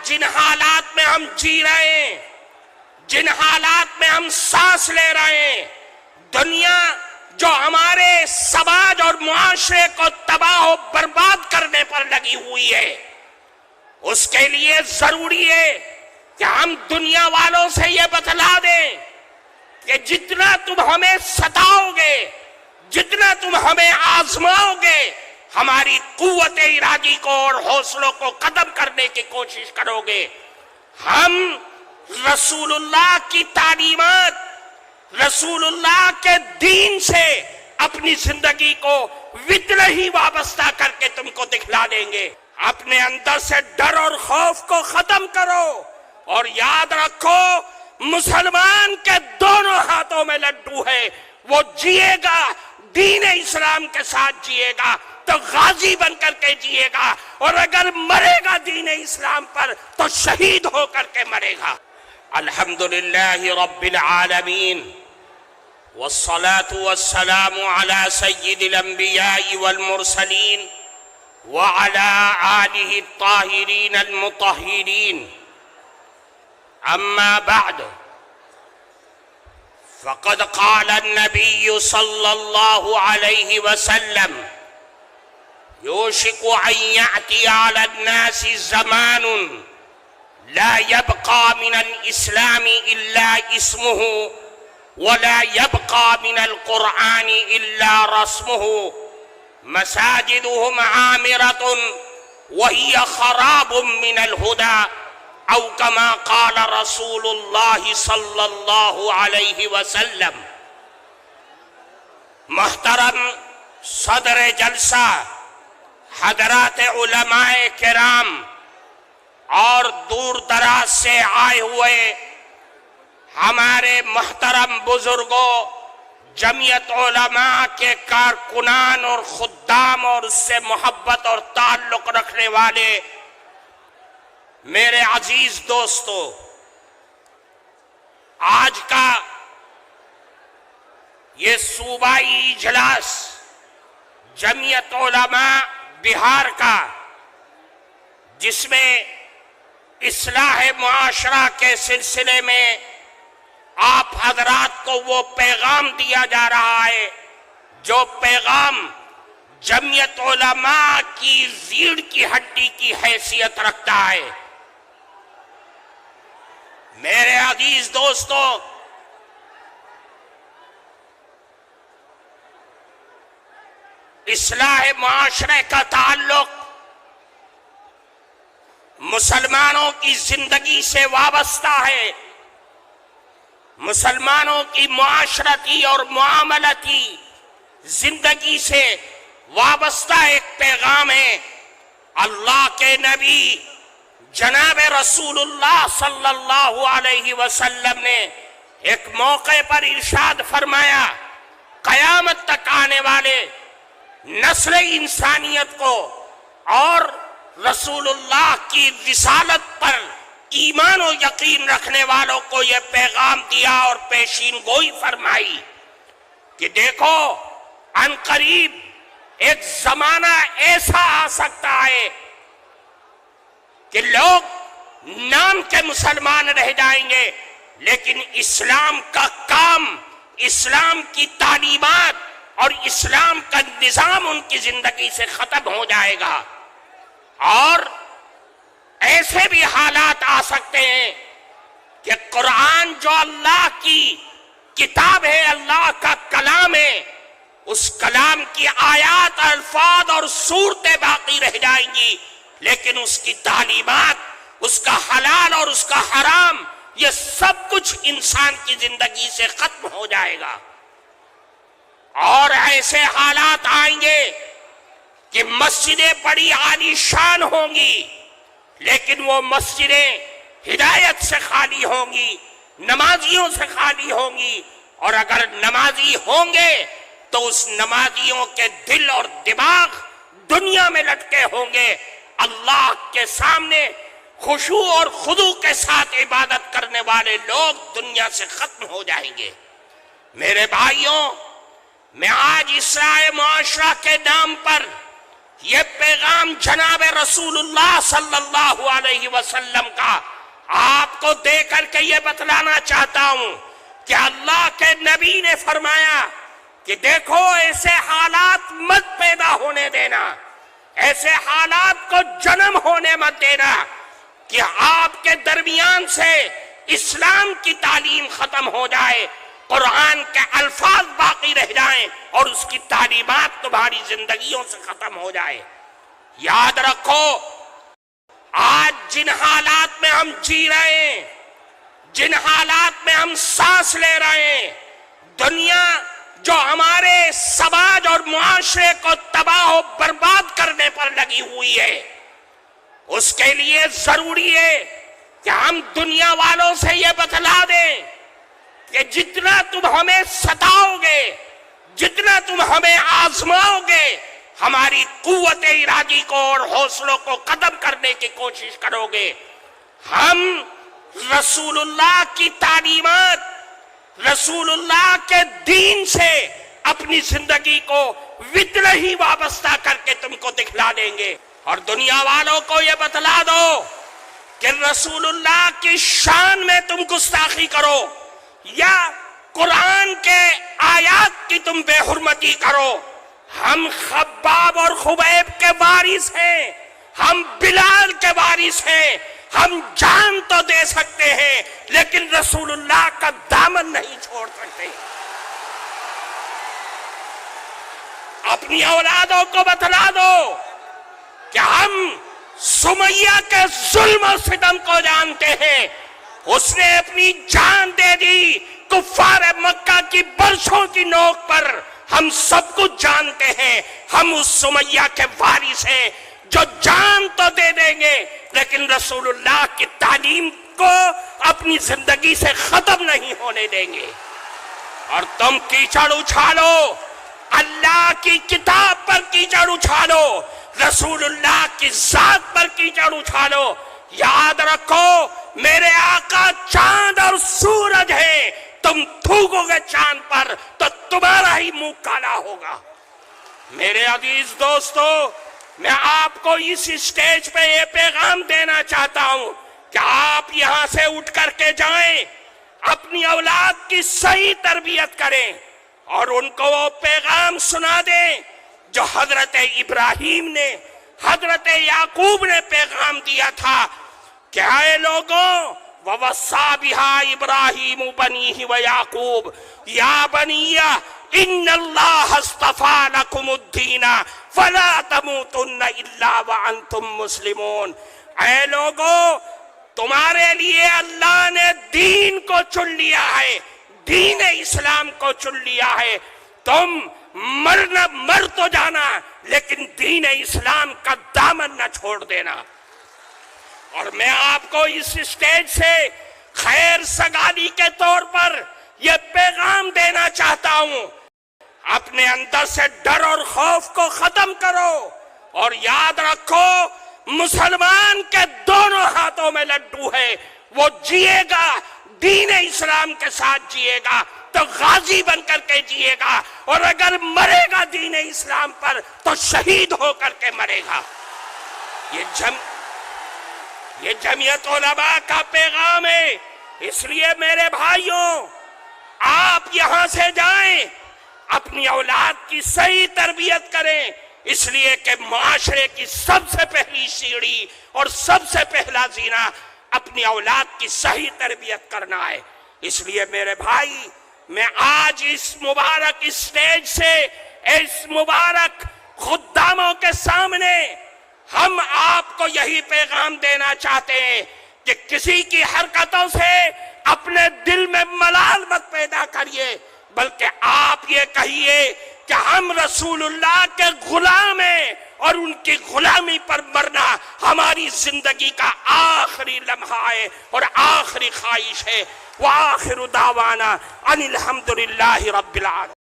جن حالات میں ہم جی رہے ہیں، جن حالات میں ہم سانس لے رہے ہیں، دنیا جو ہمارے سماج اور معاشرے کو تباہ و برباد کرنے پر لگی ہوئی ہے، اس کے لیے ضروری ہے کہ ہم دنیا والوں سے یہ بتلا دیں کہ جتنا تم ہمیں ستاؤ گے، جتنا تم ہمیں آزماؤ گے، ہماری قوت ارادی کو اور حوصلوں کو ختم کرنے کی کوشش کرو گے، ہم رسول اللہ کی تعلیمات، رسول اللہ کے دین سے اپنی زندگی کو وطن ہی وابستہ کر کے تم کو دکھلا دیں گے۔ اپنے اندر سے ڈر اور خوف کو ختم کرو اور یاد رکھو مسلمان کے دونوں ہاتھوں میں لڈو ہے، وہ جیے گا دین اسلام کے ساتھ جیے گا تو غازی بن کر کے جیے گا، اور اگر مرے گا دین اسلام پر تو شہید ہو کر کے مرے گا۔ الحمدللہ رب العالمین والصلاة والسلام على سید الانبیاء والمرسلین وعلى آلہ الطاہرین المطہرین، اما بعد فقد قال النبی صلی اللہ علیہ وسلم يوشك أن يأتي على الناس زمان لا يبقى من الإسلام إلا اسمه ولا يبقى من القرآن إلا رسمه، مساجدهم عامرة وهي خراب من الهدى، أو كما قال رسول الله صلى الله عليه وسلم۔ محترم صدر جلسہ، حضرات علماء کرام اور دور دراز سے آئے ہوئے ہمارے محترم بزرگوں، جمعیت علماء کے کارکنان اور خدام اور اس سے محبت اور تعلق رکھنے والے میرے عزیز دوستو، آج کا یہ صوبائی اجلاس جمعیت علماء بہار کا، جس میں اصلاح معاشرہ کے سلسلے میں آپ حضرات کو وہ پیغام دیا جا رہا ہے جو پیغام جمعیت علماء کی ریڑھ کی ہڈی کی حیثیت رکھتا ہے۔ میرے عزیز دوستو، اصلاح معاشرے کا تعلق مسلمانوں کی زندگی سے وابستہ ہے، مسلمانوں کی معاشرتی اور معاملتی زندگی سے وابستہ ایک پیغام ہے۔ اللہ کے نبی جناب رسول اللہ صلی اللہ علیہ وسلم نے ایک موقع پر ارشاد فرمایا، قیامت تک آنے والے نسل انسانیت کو اور رسول اللہ کی رسالت پر ایمان و یقین رکھنے والوں کو یہ پیغام دیا اور پیشین گوئی فرمائی کہ دیکھو ان قریب ایک زمانہ ایسا آ سکتا ہے کہ لوگ نام کے مسلمان رہ جائیں گے، لیکن اسلام کا کام، اسلام کی تعلیمات اور اسلام کا نظام ان کی زندگی سے ختم ہو جائے گا، اور ایسے بھی حالات آ سکتے ہیں کہ قرآن جو اللہ کی کتاب ہے، اللہ کا کلام ہے، اس کلام کی آیات، الفاظ اور صورتیں باقی رہ جائیں گی، لیکن اس کی تعلیمات، اس کا حلال اور اس کا حرام، یہ سب کچھ انسان کی زندگی سے ختم ہو جائے گا۔ اور ایسے حالات آئیں گے کہ مسجدیں بڑی عالی شان ہوں گی، لیکن وہ مسجدیں ہدایت سے خالی ہوں گی، نمازیوں سے خالی ہوں گی، اور اگر نمازی ہوں گے تو اس نمازیوں کے دل اور دماغ دنیا میں لٹکے ہوں گے، اللہ کے سامنے خشوع اور خضوع کے ساتھ عبادت کرنے والے لوگ دنیا سے ختم ہو جائیں گے۔ میرے بھائیوں، میں آج اصلاح معاشرہ کے نام پر یہ پیغام جناب رسول اللہ صلی اللہ علیہ وسلم کا آپ کو دے کر کے یہ بتلانا چاہتا ہوں کہ اللہ کے نبی نے فرمایا کہ دیکھو ایسے حالات مت پیدا ہونے دینا، ایسے حالات کو جنم ہونے مت دینا کہ آپ کے درمیان سے اسلام کی تعلیم ختم ہو جائے، قرآن کے الفاظ باقی رہ جائیں اور اس کی تعلیمات تمہاری زندگیوں سے ختم ہو جائے۔ یاد رکھو، آج جن حالات میں ہم جی رہے ہیں، جن حالات میں ہم سانس لے رہے ہیں، دنیا جو ہمارے سماج اور معاشرے کو تباہ و برباد کرنے پر لگی ہوئی ہے، اس کے لیے ضروری ہے کہ ہم دنیا والوں سے یہ بتلا دیں کہ جتنا تم ہمیں ستاؤ گے، جتنا تم ہمیں آزماؤ گے، ہماری قوت ارادی کو اور حوصلوں کو ختم کرنے کی کوشش کرو گے، ہم رسول اللہ کی تعلیمات، رسول اللہ کے دین سے اپنی زندگی کو وطن ہی وابستہ کر کے تم کو دکھلا دیں گے۔ اور دنیا والوں کو یہ بتلا دو کہ رسول اللہ کی شان میں تم گستاخی کرو یا قرآن کے آیات کی تم بے حرمتی کرو، ہم خباب اور خبیب کے وارث ہیں، ہم بلال کے وارث ہیں، ہم جان تو دے سکتے ہیں لیکن رسول اللہ کا دامن نہیں چھوڑ سکتے۔ اپنی اولادوں کو بتلا دو کہ ہم سمیہ کے ظلم و ستم کو جانتے ہیں، اس نے اپنی جان دے دی کفار مکہ کی برسوں کی نوک پر، ہم سب کچھ جانتے ہیں، ہم اس سمیہ کے وارث ہیں جو جان تو دے دیں گے لیکن رسول اللہ کی تعلیم کو اپنی زندگی سے ختم نہیں ہونے دیں گے۔ اور تم کیچڑ اچھالو، اللہ کی کتاب پر کیچڑ اچھالو، رسول اللہ کی ذات پر کیچڑ اچھالو، یاد رکھو میرے آقا چاند اور سورج ہے، تم تھوکو گے چاند پر تو تمہارا ہی منہ کالا ہوگا۔ میرے عزیز دوستو، میں آپ کو اس اسٹیج پہ یہ پیغام دینا چاہتا ہوں کہ آپ یہاں سے اٹھ کر کے جائیں، اپنی اولاد کی صحیح تربیت کریں اور ان کو وہ پیغام سنا دیں جو حضرت ابراہیم نے، حضرت یعقوب نے پیغام دیا تھا کہ اے لوگوں، وَوَصَّىٰ بِهَا إِبْرَاهِيمُ بَنِيهِ وَيَعْقُوبُ يَا بَنِيَّ إِنَّ اللَّهَ اصْطَفَىٰ لَكُمُ الدِّينَ فَلَا تَمُوتُنَّ إِلَّا وَأَنْتُمْ مُسْلِمُونَ۔ اے لوگوں، تمہارے لیے اللہ نے دین کو چن لیا ہے، دین اسلام کو چن لیا ہے، تم مر تو جانا لیکن دین اسلام کا دامن نہ چھوڑ دینا۔ اور میں آپ کو اس اسٹیج سے خیر سگالی کے طور پر یہ پیغام دینا چاہتا ہوں، اپنے اندر سے ڈر اور خوف کو ختم کرو اور یاد رکھو مسلمان کے دونوں ہاتھوں میں لڈو ہے، وہ جیے گا دین اسلام کے ساتھ جیے گا تو غازی بن کر کے جیے گا، اور اگر مرے گا دین اسلام پر تو شہید ہو کر کے مرے گا۔ یہ جمعیت علماء کا پیغام ہے، اس لیے میرے بھائیوں آپ یہاں سے جائیں، اپنی اولاد کی صحیح تربیت کریں، اس لیے کہ معاشرے کی سب سے پہلی سیڑھی اور سب سے پہلا زینہ اپنی اولاد کی صحیح تربیت کرنا ہے۔ اس لیے میرے بھائی، میں آج اس مبارک اسٹیج سے اس مبارک خداموں کے سامنے ہم آپ کو یہی پیغام دینا چاہتے ہیں کہ کسی کی حرکتوں سے اپنے دل میں ملال مت پیدا کریے، بلکہ آپ یہ کہیے کہ ہم رسول اللہ کے غلام ہیں اور ان کی غلامی پر مرنا ہماری زندگی کا آخری لمحہ ہے اور آخری خواہش ہے۔ وآخر دعوانا ان الحمدللہ رب العالمین۔